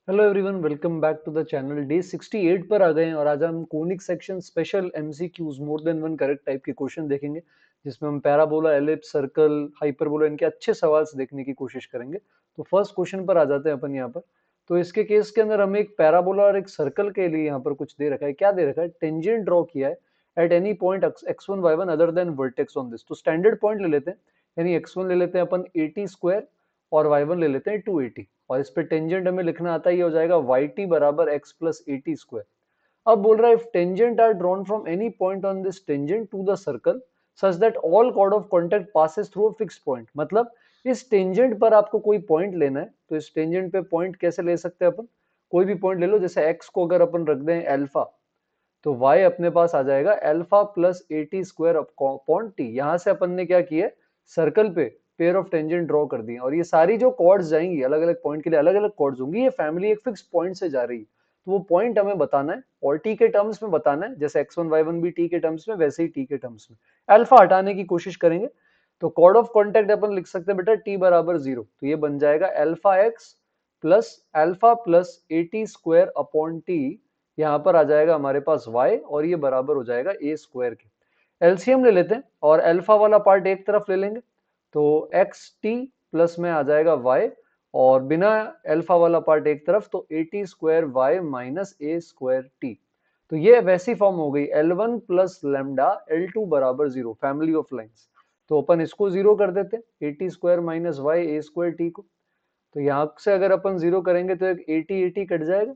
Hello everyone, welcome back to the channel. Day 68 पर आ गए हैं और आज हम conic section special MCQs more than one correct type के क्वेश्चन देखेंगे, जिसमें हम पैराबोला, एलिप्स, सर्कल, हाइपरबोला इनके अच्छे सवाल से देखने की कोशिश करेंगे। तो फर्स्ट क्वेश्चन पर आ जाते हैं अपन यहाँ पर। तो इसके केस के अंदर हमें एक पैराबोला और एक सर्कल के लिए यहाँ पर कुछ दे रखा है। क्या दे रखा है? टेंजेंट ड्रॉ किया है at any point x1 y1 other than vertex on this. तो स्टैंडर्ड पॉइंट ले लेते हैं, यानी x1 ले लेते हैं अपन 80 स्क्वायर और y1 ले लेते हैं 280, और इस पे टेंजेंट हमें लिखना आता है, ये हो जाएगा yt बराबर x प्लस 80 स्क्वायर। अब बोल रहा है if tangent are drawn from any point on this tangent to the circle such that all chord of contact passes through a fixed point. मतलब इस टेंजेंट पर आपको कोई पॉइंट लेना है, तो इस टेंजेंट पे पॉइंट कैसे ले सकते हैं अपन? कोई भी पॉइंट ले लो, जैसे x को अगर अपन रख दें अल्फा, तो y अपने पास आ जाएगा alpha plus 80 square upon T. यहां से अपन ने क्या किया, सर्कल पे पेयर ऑफ टेंजेंट ड्रॉ कर दिए, और ये सारी जो कॉर्ड्स जाएंगी अलग अलग पॉइंट के लिए अलग अलग कॉर्ड्स होंगी। ये फैमिली एक फिक्स पॉइंट से जा रही है, तो वो पॉइंट हमें बताना है और टी के टर्म्स में बताना है। जैसे x1 y1 भी टी के टर्म्स में, वैसे ही टी के टर्म्स में अल्फा हटाने की कोशिश करेंगे। तो कॉर्ड ऑफ कॉन्टैक्ट अपन लिख सकते हैं बेटा टी बराबर 0, तो ये बन जाएगा alpha x plus 80 square upon T. यहाँ पर आ जाएगा हमारे पास y, और ये बराबर हो जाएगा a स्क्वायर के। एलसीएम ले लेते हैं और अल्फा वाला पार्ट एक तरफ ले लेंगे, तो एक्स टी प्लस में आ जाएगा y, और बिना अल्फा वाला पार्ट एक तरफ, तो 80 square y minus A square T. तो ये वैसी फॉर्म हो गई L1 प्लस लेमडा L2 बराबर 0, फैमिली ऑफ लाइंस। तो अपन इसको 0 कर देते हैं, 80 स्क्वायर माइनस वाई ए स्क्वायर टी को। तो यहाँ से अगर अपन 0 करेंगे तो एक 80 कट जाएगा,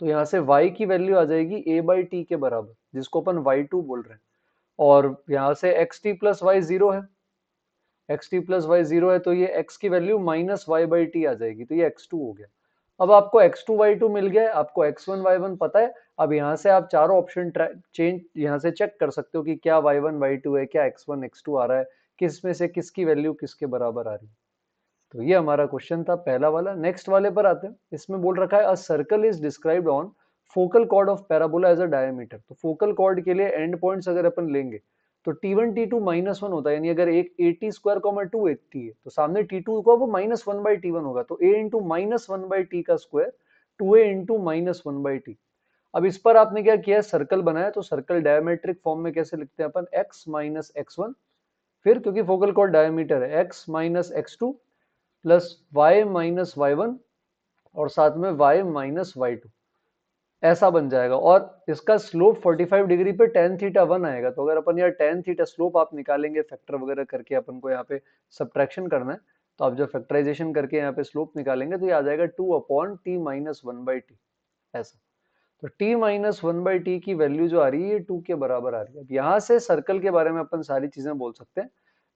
तो यहाँ से y की वैल्यू आ जाएगी a बाई टी के बराबर, जिसको अपन y2 बोल रहे हैं। और यहाँ से x t plus y zero है, x t plus y zero है, तो ये x की value minus y by t आ जाएगी, तो ये x2 हो गया। अब आपको x2 y2 मिल गया है, आपको x1 y1 पता है। अब यहाँ से आप चारों ऑप्शन चेंज यहाँ से चेक कर सकते हो कि क्या y1 y2 है, क्या x1 x2 आ रहा है, किस में से किसकी वैल्यू किसके बराबर आ रही है। तो ये हमारा क्वेश्चन था पहला वाला। नेक्स्ट वाले पर आते हैं। इसमें बोल रखा है a circle is described on focal chord of parabola as a diameter. तो फोकल कॉर्ड के लिए एंड पॉइंट्स अगर अपन लेंगे, तो T1 T2 माइनस वन होता है, यानी अगर एक 80 स्क्वायर कॉमा 280 है, तो सामने T2 को वो minus one by t one होगा, तो a into minus one by t का square 2a into minus one by t. अब इस पर आपने क्या किया, सर्कल बनाया, तो सर्कल डायमेट्रिक फॉर्म में कैसे लिखते हैं अपन, x माइनस एक्स वन, फिर क्योंकि फोकल कॉर्ड डायमीटर है x minus x two plus y minus y one, और साथ में y माइनस वाई टू, ऐसा बन जाएगा। और इसका स्लोप 45 डिग्री पे tan थीटा 1 आएगा। तो अगर अपन यार tan थीटा स्लोप आप निकालेंगे फैक्टर वगैरह करके, अपन को यहाँ पे सब्ट्रैक्शन करना है, तो आप जब फैक्टराइजेशन करके यहाँ पे स्लोप निकालेंगे, तो ये आ जाएगा 2 upon T minus one by T, ऐसा। तो t minus one by T की वैल्यू जो आ रही है ये 2 के बराबर आ रही है। अब यहाँ से सर्कल के बारे में अपन सारी चीजें बोल सकते हैं।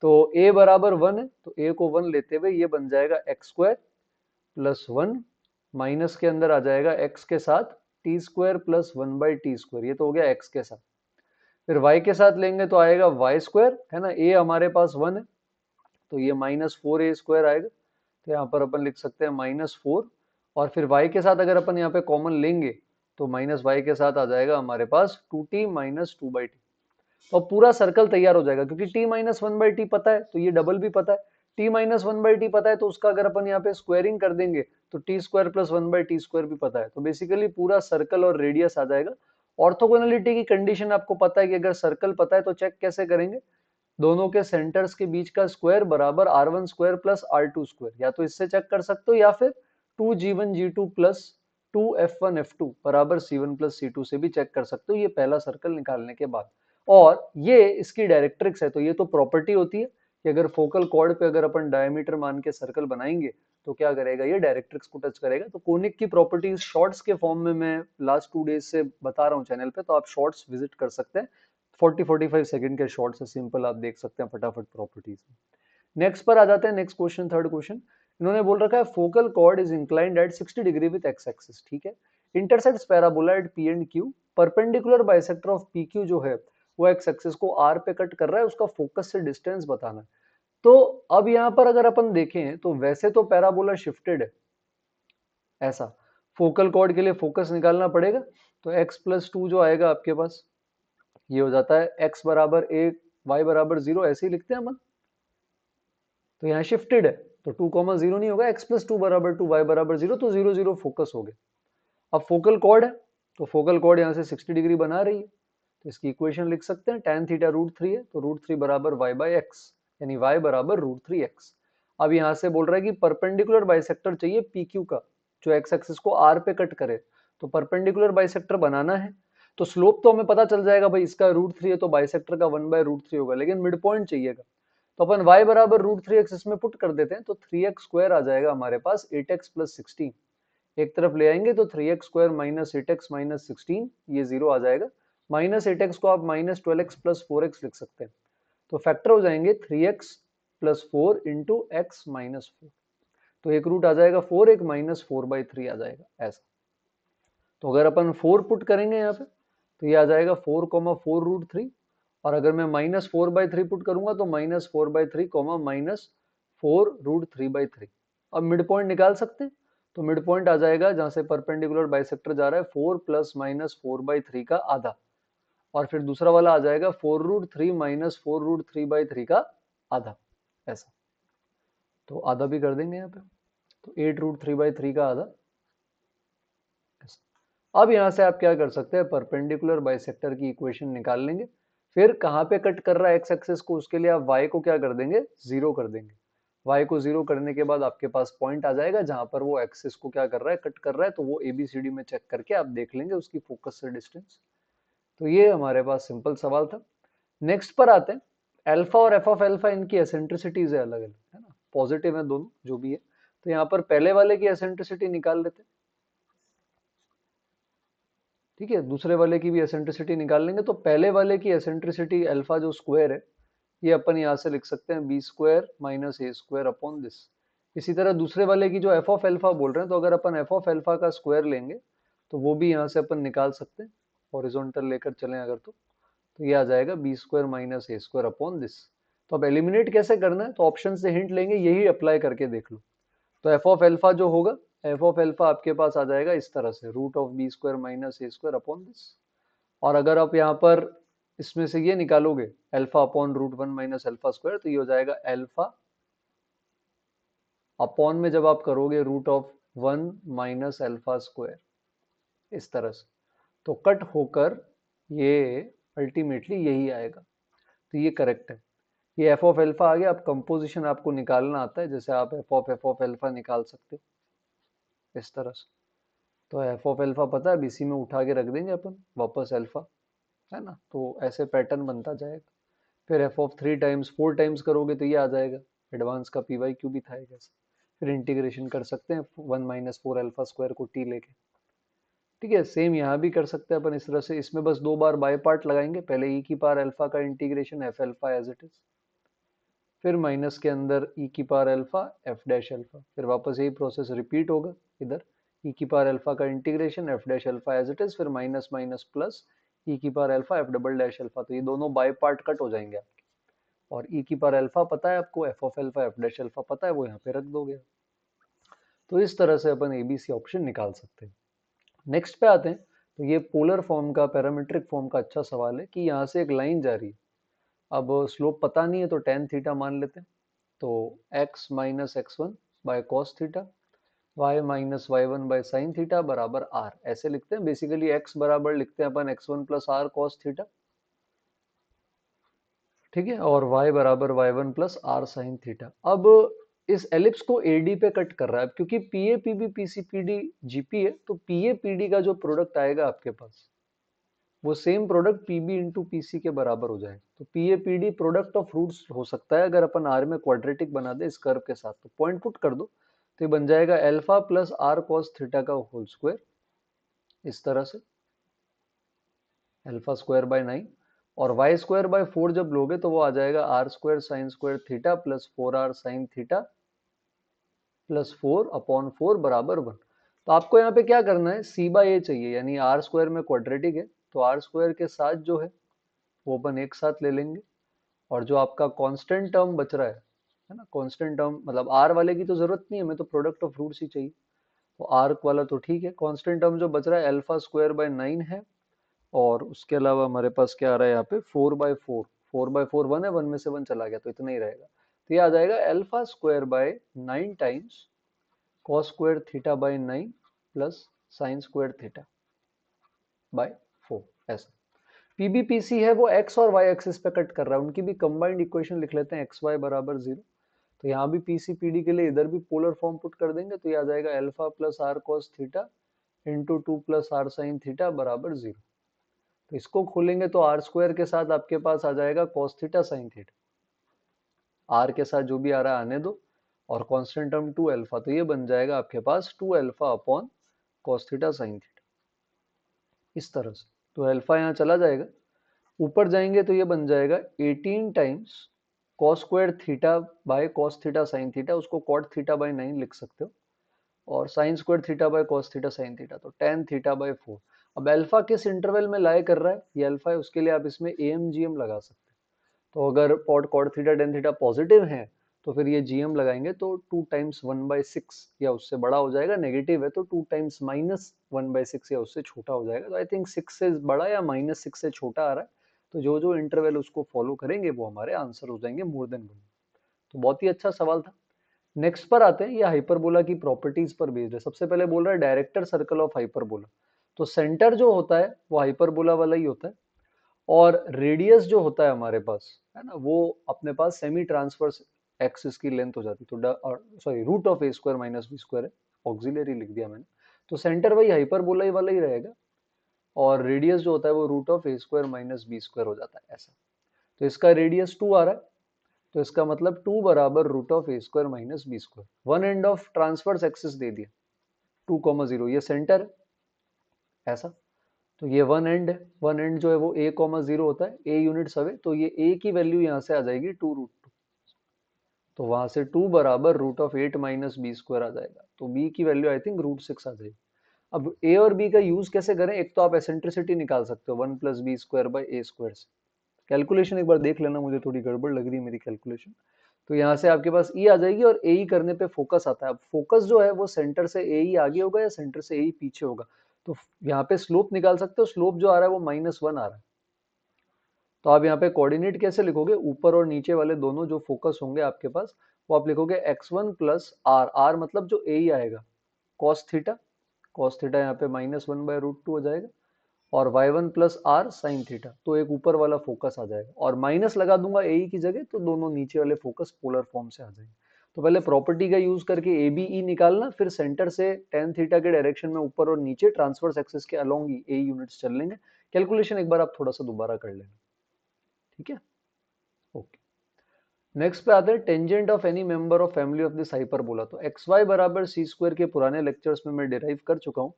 तो a बराबर 1 है, तो a को 1 लेते हुए ये बन जाएगा x square plus one, minus के अंदर आ जाएगा x के साथ T square plus one by T square, ये तो हो गया x के साथ। फिर y के साथ लेंगे तो आएगा वाई स्क्वायर, है ना, a हमारे पास 1 है, तो ये माइनस फोर ए स्क्वायर आएगा, तो यहाँ पर अपन लिख सकते हैं माइनस फोर। और फिर y के साथ अगर अपन यहाँ पे कॉमन लेंगे, तो माइनस वाई के साथ आ जाएगा हमारे पास 2t minus two by T. तो पूरा सर्कल तैयार हो जाएगा, क्योंकि t minus one by T पता है, तो ये डबल भी पता है। t minus one by T पता है, तो उसका अगर अपन यहाँ पे स्क्वायरिंग कर देंगे, तो T square plus one by T square भी पता है। तो बेसिकली पूरा सर्कल और रेडियस आ जाएगा। ऑर्थोगोनलिटी की कंडीशन आपको पता है कि अगर सर्कल पता है तो चेक कैसे करेंगे, दोनों के सेंटर्स के बीच का स्क्वायर बराबर r1 square plus r2 square, या तो इससे चेक कर सकते हो, या फिर 2g1 g2 plus 2f1 f2 बराबर c1 प्लस c2 से भी चेक कर सकते हो, ये पहला सर्कल निकालने के बाद। और ये इसकी डायरेक्ट्रिक्स है, तो ये तो प्रॉपर्टी होती है कि अगर फोकल कॉर्ड पे अगर अपन डायमीटर मान के सर्कल बनाएंगे, तो क्या करेगा, ये डायरेक्ट्रिक्स को टच करेगा। तो कोनिक की प्रॉपर्टीज शॉर्ट्स के फॉर्म में मैं लास्ट 2 डेज से बता रहा हूँ चैनल पे, तो आप शॉर्ट्स विजिट कर सकते हैं। 40-45 सेकंड के शॉर्ट से सिंपल आप देख सकते हैं फटाफट प्रॉपर्टीज में। नेक्स्ट पर आ जाते हैं, नेक्स्ट क्वेश्चन, थर्ड क्वेश्चन। इन्होंने बोल रखा है focal chord is inclined at 60 degree with x axis, ठीक है, intersects parabola at P and Q, perpendicular bisector of P Q जो है वो एक्स एक्सिस को आर पे कट कर रहा है, उसका फोकस से डिस्टेंस बताना है। तो अब यहाँ पर अगर अपन देखें तो वैसे तो पैराबोला शिफ्टेड है, ऐसा फोकल कॉर्ड के लिए फोकस निकालना पड़ेगा, तो x प्लस टू जो आएगा आपके पास, ये हो जाता है x बराबर 1 y बराबर 0, ऐसे ही लिखते हैं अपन। तो यहाँ शिफ्टेड है, तो 2,0 नहीं होगा, x प्लस 2 बराबर 2, y बराबर 0, तो 0 0 फोकस हो गया। अब फोकल कॉर्ड है, तो फोकल कॉर्ड यहाँ से 60 डिग्री बना रही है, तो इसकी इक्वेशन लिख सकते हैं tan थीटा √3 है, तो √3 बराबर y बाई एक्स, यानी y बराबर √3x। अब यहाँ से बोल रहा है कि परपेंडिकुलर बाइसेक्टर चाहिए PQ का, जो x एक्सिस को r पे कट करे। तो परपेंडिकुलर बाइसेक्टर बनाना है, तो स्लोप तो हमें पता चल जाएगा भाई, इसका √3 है तो बाइसेक्टर का 1/√3 होगा, लेकिन मिड पॉइंट चाहिएगा। तो अपन y बराबर √3x इसमें पुट कर देते हैं, तो 3x स्क्वायर आ जाएगा हमारे पास 8x प्लस 16। एक तरफ ले आएंगे तो 3x square minus 8x minus 16, ये 0 आ जाएगा। माइनस 8x को आप माइनस 12x प्लस 4x लिख सकते हैं, तो फैक्टर हो जाएंगे 3x plus 4 into x minus 4। तो एक रूट आ जाएगा 4, एक माइनस 4/3 आ जाएगा ऐसा। तो अगर अपन 4 पुट करेंगे यहाँ पे, तो ये आ जाएगा 4,4 √3, और अगर मैं माइनस 4/3 पुट करूंगा तो माइनस 4/3 माइनस 4 √3/3। अब मिड पॉइंट निकाल सकते हैं, तो मिड पॉइंट आ जाएगा जहां से परपेंडिकुलर बाइसेक्टर जा रहा है 4 प्लस माइनस 4/3 का आधा, और फिर दूसरा वाला आ जाएगा 4 √3 माइनस 4 √3/3 का आधा ऐसा। तो आधा भी कर देंगे यहाँ पे, तो 8 √3/3 का आधा ऐसा। अब यहाँ से आप क्या कर सकते हैं, परपेंडिकुलर बाइसेक्टर की इक्वेशन निकाल लेंगे। फिर कहाँ पे कट कर रहा है एक्स एक्सिस को, उसके लिए आप y को क्या कर देंगे, 0 कर देंगे। y को 0 करने के बाद आपके पास पॉइंट आ जाएगा जहां पर वो एक्सिस को क्या कर रहा है, कट कर रहा है, तो वो ABCD में चेक करके आप देख लेंगे उसकी फोकस से डिस्टेंस। तो ये हमारे पास सिंपल सवाल था। नेक्स्ट पर आते हैं, अल्फा और एफ ऑफ अल्फा, इनकी एसेंट्रिसिटीज है अलग अलग, है ना, पॉजिटिव है दोनों जो भी है। तो यहाँ पर पहले वाले की एसेंट्रिसिटी निकाल लेते हैं, ठीक है, दूसरे वाले की भी एसेंट्रिसिटी निकाल लेंगे। तो पहले वाले की एसेंट्रिसिटी अल्फा जो स्क्वायर है, ये अपन यहाँ से लिख सकते हैं B square minus A square upon this. इसी तरह दूसरे वाले की जो एफ ऑफ अल्फा बोल रहे हैं, तो अगर अपन एफ ऑफ अल्फा का स्क्वायर लेंगे तो वो भी यहाँ से अपन निकाल सकते हैं, हॉरिजॉन्टल लेकर चलें अगर, तो ये आ जाएगा B square minus A square upon this. तो अब एलिमिनेट कैसे करना है, तो ऑप्शन से हिंट लेंगे, यही अप्लाई करके देख लो। तो एफ ऑफ एल्फा जो होगा, एफ ऑफ एल्फा आपके पास आ जाएगा इस तरह से, root of B square minus A square upon this. और अगर आप यहाँ पर इसमें से ये निकालोगे alpha upon √1 minus alpha square, तो ये हो जाएगा अल्फा अपॉन में जब आप करोगे root of 1 minus alpha square, इस तरह से, तो कट होकर ये अल्टीमेटली यही आएगा। तो ये करेक्ट है, ये एफ ऑफ एल्फा आ गया। अब कंपोजिशन आपको निकालना आता है, जैसे आप एफ ऑफ एल्फा निकाल सकते हो इस तरह से। तो एफ ऑफ एल्फा पता है, अब इसी में उठा के रख देंगे अपन वापस एल्फा, है ना, तो ऐसे पैटर्न बनता जाएगा। फिर एफ ऑफ 3 टाइम्स 4 टाइम्स करोगे तो ये आ जाएगा, एडवांस का पी वाई क्यू भी था ऐसे। फिर इंटीग्रेशन कर सकते हैं 1 माइनस 4 अल्फा स्क्वायर को टी लेके, ठीक है। सेम यहाँ भी कर सकते हैं अपन इस तरह से, इसमें बस 2 बार बाय पार्ट लगाएंगे, पहले ई की पावर अल्फा का integration F alpha as it is, फिर माइनस के अंदर ई की power alpha F dash alpha, फिर वापस यही प्रोसेस रिपीट होगा इधर, ई की पावर अल्फा का integration F dash alpha as it is, फिर माइनस माइनस प्लस ई की power alpha F double dash alpha. तो ये दोनों बाय पार्ट कट हो जाएंगे आपके, और ई की पावर अल्फा पता है आपको, F of alpha F dash alpha पता है, वो यहाँ पे रख दोगे। तो इस तरह से अपन एबीसी ऑप्शन निकाल सकते हैं। नेक्स्ट पे आते हैं, तो ये पोलर फॉर्म का, पैरामीट्रिक फॉर्म का अच्छा सवाल है कि यहाँ से एक लाइन जा रही है। अब स्लोप पता नहीं है तो टेन थीटा मान लेते हैं, तो x minus x1 by cos theta, y minus y1 by sine theta बराबर r, ऐसे लिखते हैं। बेसिकली x बराबर लिखते हैं अपन x1 plus r cos theta, ठीक है, और y बराबर y1 plus r sine theta. अब इस एलिप्स को AD पे कट कर रहा है, क्योंकि PA PB PC PD GP है, तो PA PD का जो प्रोडक्ट आएगा आपके पास, वो same product PB into PC के बराबर हो जाएगा। तो PA PD product of roots हो सकता है अगर अपन R में क्वाड्रेटिक बना दे इस कर्व के साथ, तो पॉइंट पुट कर दो, तो ये बन जाएगा alpha plus R cos theta का होल स्क्वायर, इस तरह से अल्फा स्क्वायर बाय 9, और वाई स्क्वायर बाय 4 जब लोगे तो वो आ जाएगा R square sine square theta plus 4r sine theta plus 4 upon 4 बराबर 1। तो आपको यहाँ पे क्या करना है, सी बाय ए चाहिए, यानी आर स्क्वायर में क्वाड्रेटिक है, तो आर स्क्वायर के साथ जो है वो अपन एक साथ ले लेंगे, और जो आपका कांस्टेंट टर्म बच रहा है ना, कांस्टेंट टर्म मतलब आर वाले की तो जरूरत नहीं है, हमें तो प्रोडक्ट ऑफ रूट्स ही चाहिए, तो आर वाला तो ठीक है। कांस्टेंट टर्म जो बच रहा है अल्फा स्क्वायर बाय 9 है, और उसके अलावा हमारे पास क्या आ रहा है यहाँ पे 4/4, 4/4 1 है, 1 में से 1 चला गया तो इतना ही रहेगा। तो ये आ जाएगा alpha square by 9 times cos square theta by 9 plus sign square theta by 4 ऐसा। पीबीपीसी है वो एक्स और वाई एक्सिस पे कट कर रहा है, उनकी भी कंबाइंड इक्वेशन लिख लेते हैं एक्स वाई बराबर 0। तो यहाँ भी पीसीपीडी के लिए इधर भी पोलर फॉर्म पुट कर देंगे तो ये आ जाएगा alpha plus R cos theta into 2 plus R sine theta बराबर 0। तो इसको खोलेंगे तो आर स्क्वायर के साथ आपके पास आ जाएगा cos theta sine theta, R के साथ जो भी आ रहा है आने दो, और कांस्टेंट टर्म 2 अल्फा, तो ये बन जाएगा आपके पास 2 alpha upon cos theta sine theta इस तरह से। तो अल्फा यहाँ चला जाएगा, ऊपर जाएंगे तो ये बन जाएगा 18 times cos square theta by cos theta sine theta, उसको कॉट थीटा बाय 9 लिख सकते हो, और sign square theta by cos theta sine theta, तो टेन थीटा बाय 4। अब अल्फा किस इंटरवल में लाई कर रहा है, ये अल्फा है, उसके लिए आप इसमें एम जीएम लगा सकते हैं। तो अगर pot cot theta tan theta positive है तो फिर ये जीएम लगाएंगे तो 2 टाइम्स 1/6 या उससे बड़ा हो जाएगा, नेगेटिव है तो 2 टाइम्स माइनस 1/6 या उससे छोटा हो जाएगा। तो आई थिंक 6 से बड़ा या -6 से छोटा आ रहा है, तो जो जो इंटरवल उसको फॉलो करेंगे वो हमारे आंसर हो जाएंगे मोर देन 1। तो बहुत ही अच्छा सवाल था। नेक्स्ट पर आते हैं, ये हाइपरबोला की प्रॉपर्टीज पर बेस्ड है। सबसे पहले बोल रहा है डायरेक्टर सर्कल ऑफ हाइपरबोला, तो सेंटर जो होता है वो हाइपरबोला वाला ही होता है, और रेडियस जो होता है हमारे पास है ना, वो अपने पास सेमी ट्रांसवर्स एक्सिस की लेंथ हो जाती है, तो sorry root of A square minus B square है, ऑक्सिलरी लिख दिया मैंने। तो सेंटर वही हाइपरबोला ही वाला ही रहेगा, और रेडियस जो होता है वो root of A square minus B square हो जाता है ऐसा। तो इसका रेडियस 2 आ रहा है, तो इसका मतलब 2 बराबर root of A square minus B square. One end of transverse axis दे दिया 2,0, ये सेंटर है ऐसा। तो ये वन एंड है, वन एंड जो है वो a,0 होता है, a यूनिट्स अवे, तो ये a की वैल्यू यहाँ से आ जाएगी 2√2, तो वहां से 2 बराबर root of 8 minus B square आ जाएगा, तो b की वैल्यू आई थिंक √6 आ जाएगी। अब a और b का यूज कैसे करें, एक तो आप एसेंट्रिसिटी निकाल सकते हो 1 plus B square by A square से। कैलकुलेशन एक बार देख लेना, मुझे थोड़ी गड़बड़ लग रही है मेरी कैलकुलेशन। तो यहाँ से आपके पास e आ जाएगी, और ए करने पे फोकस आता है। अब फोकस जो है वो सेंटर से ए आगे होगा या सेंटर से ए पीछे होगा, तो यहाँ पे स्लोप निकाल सकते हो, स्लोप जो आ रहा है वो -1 आ रहा है। तो आप यहाँ पे कोऑर्डिनेट कैसे लिखोगे, ऊपर और नीचे वाले दोनों जो फोकस होंगे आपके पास, वो आप लिखोगे x1 प्लस आर, आर मतलब जो ए ही आएगा, कॉस थीटा, कॉस थीटा यहाँ पे -1/√2 हो जाएगा, और y1 plus R sine theta, तो एक ऊपर वाला फोकस आ जाएगा, और माइनस लगा दूंगा ए की जगह, तो दोनों नीचे वाले फोकस पोलर फॉर्म से आ जाएंगे। तो पहले प्रॉपर्टी का यूज करके ए बी ई निकालना, फिर सेंटर से टेन थीटा के डायरेक्शन में ऊपर और नीचे ट्रांसवर्स एक्सिस के अलोंग ही ए यूनिट्स चल लेंगे। कैलकुलेशन एक बार आप थोड़ा सा दोबारा कर लेना, ठीक है, ओके। नेक्स्ट पे आते हैं tangent of any member of family of this hyperbola. तो एक्स वाई बराबर सी स्क्वायर के पुराने लेक्चर्स में मैं डिराइव कर चुका हूँ।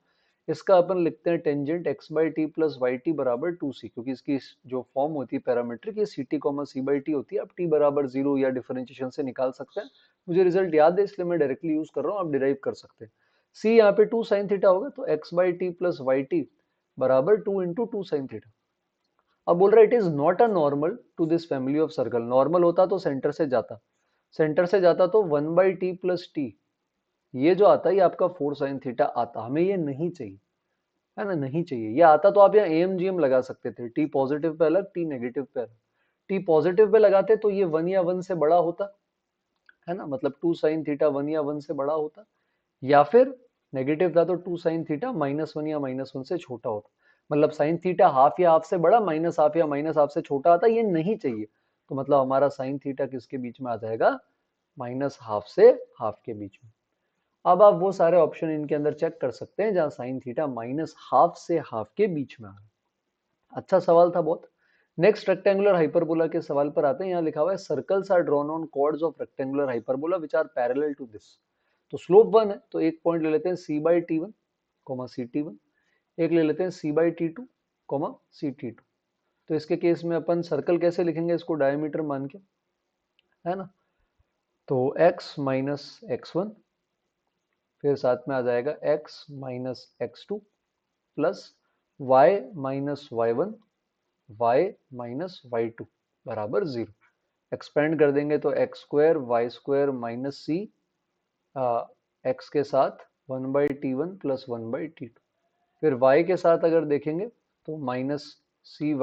इसका अपन लिखते हैं tangent x by t plus y t बराबर 2c, क्योंकि इसकी जो फॉर्म होती है पैरामीट्रिक, ये C T comma C by T होती है। आप टी बराबर 0 या डिफरेंशिएशन से निकाल सकते हैं, मुझे रिजल्ट याद है इसलिए मैं डायरेक्टली यूज कर रहा हूँ, आप डिराइव कर सकते हैं। सी यहाँ पे 2 साइन थीटा होगा, तो x by t plus y t बराबर 2 इंटू 2 साइन थीटा। अब बोल रहा है it is not a normal to this family of circle, normal होता तो सेंटर से जाता, सेंटर से जाता तो 1/t प्लस टी, ये जो आता है ये आपका 4 साइन थीटा आता, हमें ये नहीं चाहिए, है ना, नहीं चाहिए। ये आता तो आप यहाँ एम जी एम लगा सकते थे, टी पॉजिटिव पे अलग टी नेगेटिव पे अलग। टी पॉजिटिव पे लगाते तो ये 1 या 1 से बड़ा होता, है ना, मतलब 2 साइन थीटा 1 या 1 से बड़ा होता, या फिर नेगेटिव था तो 2 साइन थीटा -1 या -1 से छोटा होता। मतलब साइन थीटा हाफ या हाफ से बड़ा, माइनस हाफ या माइनस हाफ से छोटा आता, ये नहीं चाहिए। तो मतलब हमारा साइन थीटा किसके बीच में आ जाएगा, -हाफ से हाफ के बीच में। अब आप वो सारे ऑप्शन इनके अंदर चेक कर सकते हैं जहां साइन थीटा -हाफ से हाफ के बीच में आ रहा है। अच्छा सवाल था बहुत। नेक्स्ट रेक्टेंगुलर हाइपरबोला के सवाल पर आते हैं। यहाँ लिखा हुआ है circles are drawn on chords of rectangular hyperbola which are parallel to this. तो स्लोप 1 है, तो एक पॉइंट ले लेते हैं c by t one comma c t one, एक ले लेते हैं c by t two comma c t two. तो इसके केस में अपन सर्कल कैसे लिखेंगे, इसको डायमीटर मान के, है ना, तो x माइनस x1, फिर साथ में आ जाएगा x minus x2 plus y minus y1 y minus y2 बराबर 0। एक्सपेंड कर देंगे तो x square y square minus c x के साथ 1/t1 प्लस 1/t2, फिर y के साथ अगर देखेंगे तो -cy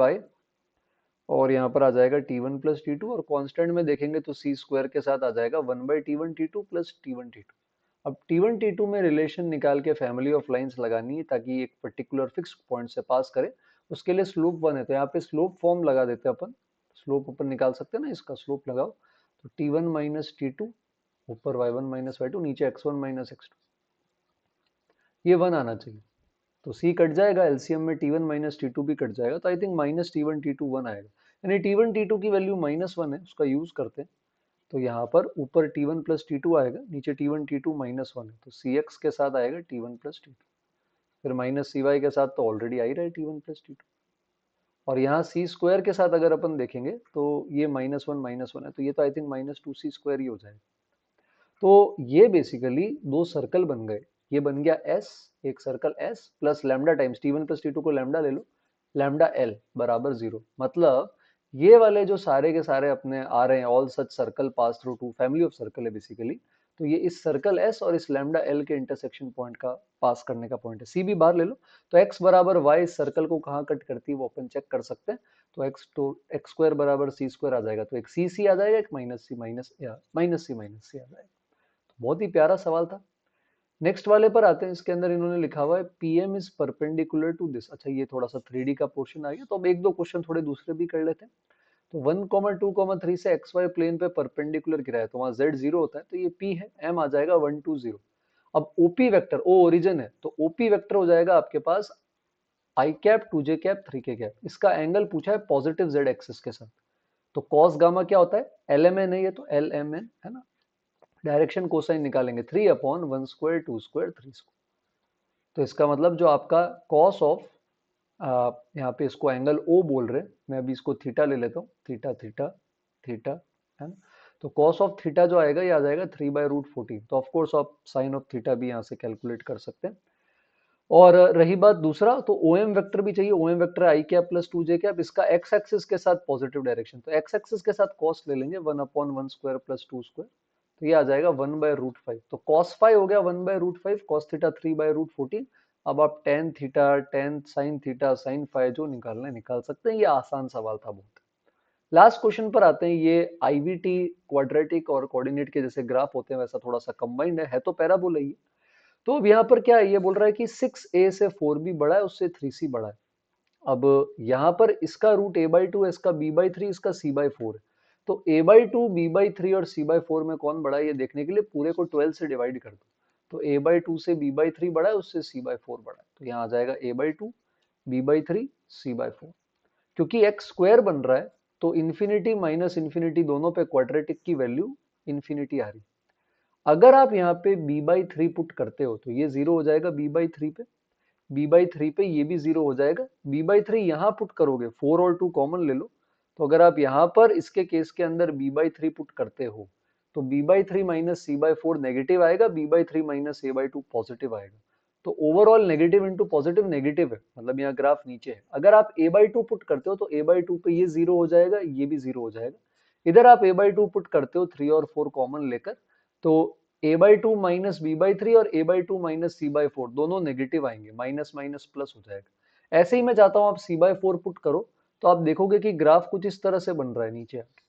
और यहाँ पर आ जाएगा T1 प्लस T2, और कांस्टेंट में देखेंगे तो सी स्क्वायर के साथ आ जाएगा 1/T1 T2 plus T1 T2। अब T1 T2 में रिलेशन निकाल के फैमिली ऑफ लाइंस लगानी है ताकि एक पर्टिकुलर फिक्स पॉइंट से पास करे। उसके लिए स्लोप 1 है, तो यहाँ पे स्लोप फॉर्म लगा देते हैं अपन। स्लोप अपन निकाल सकते हैं ना, इसका स्लोप लगाओ तो T1 माइनस T2, ऊपर Y1 माइनस Y2, नीचे X1 माइनस X2, ये 1 आना चाहिए। तो C कट जाएगा, एलसीएम में T1 माइनस T2 भी कट जाएगा, तो I think minus T1 T2 1 आएगा। यानी T1 T2 की वैल्यू -1 है, उसका यूज करते हैं। तो यहाँ पर ऊपर T1 प्लस T2 आएगा, नीचे T1 T2 -1 है, तो CX के साथ आएगा T1 प्लस T2, फिर माइनस CY के साथ तो ऑलरेडी आ ही रहा है T1 प्लस T2। और यहाँ C स्क्वायर के साथ अगर अपन देखेंगे तो ये -1 है, तो ये तो आई थिंक -2C² ही हो जाएगा। तो ये बेसिकली दो सर्कल बन गए। ये बन गया S, एक circle S plus lambda times T1 plus T2 को लैम्डा ले लो, लैम्डा L बराबर 0। मतलब ये वाले जो सारे के सारे अपने आ रहे हैं, all such circle pass through to family of circle है बेसिकली। तो ये इस सर्कल S और इस लैम्डा L के इंटरसेक्शन पॉइंट का पास करने का पॉइंट है। C भी बाहर ले लो, तो x बराबर y इस सर्कल को कहाँ कट करती है वो अपन चेक कर सकते हैं। तो x स्क्वायर बराबर c स्क्वायर आ जाएगा, तो एक c आ जाएगा, एक माइनस सी माइनस सी आ जाएगा। बहुत ही प्यारा सवाल था। नेक्स्ट वाले पर आते हैं। इसके अंदर इन्होंने लिखा हुआ है PM is perpendicular to this. अच्छा, ये थोड़ा सा 3D का पोर्शन आ गया, तो अब एक दो क्वेश्चन थोड़े दूसरे भी कर लेते हैं। तो 1,2,3 से XY प्लेन पे परपेंडिकुलर गिरा है, तो वहां Z 0 होता है, तो ये P है, M आ जाएगा 1 2 0। अब OP वेक्टर, O ओरिजिन है, तो OP वेक्टर हो जाएगा आपके पास I cap 2J cap 3K cap. इसका एंगल पूछा है पॉजिटिव Z एक्सिस के साथ, तो कॉस गामा क्या होता है, LMN है ये, तो LMN है ना। डायरेक्शन कोसाइन निकालेंगे 3/1² 2² 3²। तो इसका मतलब जो आपका कॉस ऑफ, यहाँ पे इसको एंगल O बोल रहे हैं, मैं अभी इसको थीटा ले लेता हूँ, थीटा थीटा थीटा, है ना। तो कॉस ऑफ थीटा जो आएगा ये आ जाएगा 3/√14। तो ऑफ कोर्स आप साइन ऑफ थीटा भी यहाँ से कैलकुलेट कर सकते हैं। और रही बात दूसरा, तो OM वेक्टर भी चाहिए। OM वेक्टर आई कैप प्लस 2J कैप, इसका एक्स एक्सिस के साथ पॉजिटिव डायरेक्शन, तो एक्स एक्सिस के साथ कॉस ले लेंगे 1/1² प्लस 2²। तो ये आ जाएगा 1/√5। तो कॉस फाइव हो गया 1/√5, कॉस थीटा 3/√14। अब आप tan theta, tan sine theta, sine five जो निकालना है निकाल सकते हैं। ये आसान सवाल था बहुत। लास्ट क्वेश्चन पर आते हैं। ये आईवीटी क्वाड्रेटिक और कोऑर्डिनेट के जैसे ग्राफ होते हैं वैसा थोड़ा सा कंबाइंड है तो पैराबोला ही है। तो अब यहाँ पर क्या है, ये बोल रहा है कि 6a से 4b बड़ा है, उससे 3c बड़ा है। अब यहाँ पर इसका रूट a/2 है, इसका b/3, इसका c/4 है। तो a/2, b/3 और c/4 में कौन बड़ा है ये देखने के लिए पूरे को 12 से डिवाइड कर दो। तो a/2 से b/3 बड़ा है, उससे c/4 बड़ा है, तो यहाँ आ जाएगा a/2, b/3, c/4। क्योंकि x स्क्वायर बन रहा है तो इन्फिनिटी माइनस इन्फिनिटी दोनों पे क्वाड्रेटिक की वैल्यू इन्फिनिटी आ रही। अगर आप यहाँ पे b/3 पुट करते हो तो ये 0 हो जाएगा b/3 पे, b/3 पे ये भी 0 हो जाएगा। b/3 यहाँ पुट करोगे, 4 और 2 कॉमन ले लो, तो अगर आप यहाँ पर इसके केस के अंदर b/3 पुट करते हो तो b/3 माइनस c/4 नेगेटिव आएगा, b/3 माइनस a/2 पॉजिटिव आएगा। तो overall negative into positive negative है, मतलब यहाँ ग्राफ नीचे है। अगर आप a/2 पुट करते हो तो a/2 पे ये 0 हो जाएगा, ये भी 0 हो जाएगा। इधर आप a/2 पुट करते हो 3 और 4 कॉमन लेकर, तो a/2 माइनस b/3 और a/2 माइनस c/4 दोनों नेगेटिव आएंगे, माइनस माइनस प्लस हो जाएगा। ऐसे ही मैं चाहता हूं आप c/4 पुट करो, तो आप देखोगे कि ग्राफ कुछ इस तरह से बन रहा है नीचे आके।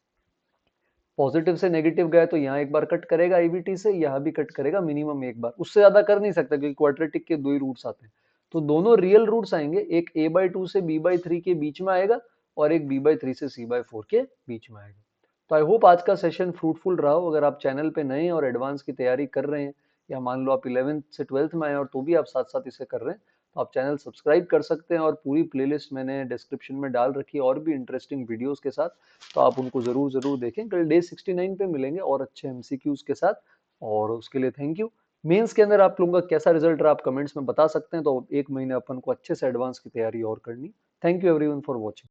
पॉजिटिव से नेगेटिव गया तो यहाँ एक बार कट करेगा आईवीटी से, यहाँ भी कट करेगा मिनिमम एक बार, उससे ज्यादा कर नहीं सकता क्योंकि क्वाड्रेटिक के दो ही रूट्स आते हैं। तो दोनों रियल रूट्स आएंगे, एक a/2 से b/3 के बीच में आएगा और एक b/3 से c/4 के बीच में आएगा। तो आई होप आज का सेशन फ्रूटफुल रहा हो। अगर आप चैनल पे नए हैं और एडवांस की तैयारी कर रहे हैं, या मान लो आप 11th से 12th में आए और तो भी आप साथ साथ इसे कर रहे हैं, तो आप चैनल सब्सक्राइब कर सकते हैं। और पूरी प्लेलिस्ट मैंने डिस्क्रिप्शन में डाल रखी है और भी इंटरेस्टिंग वीडियोस के साथ, तो आप उनको जरूर जरूर देखें। कल डे 69 पे मिलेंगे और अच्छे एमसीक्यूज के साथ, और उसके लिए थैंक यू। मेंस के अंदर आप लोगों का कैसा रिजल्ट रहा आप कमेंट्स में बता सकते हैं, तो एक महीने अपन को अच्छे से एडवांस की तैयारी और करनी। Thank you everyone for watching.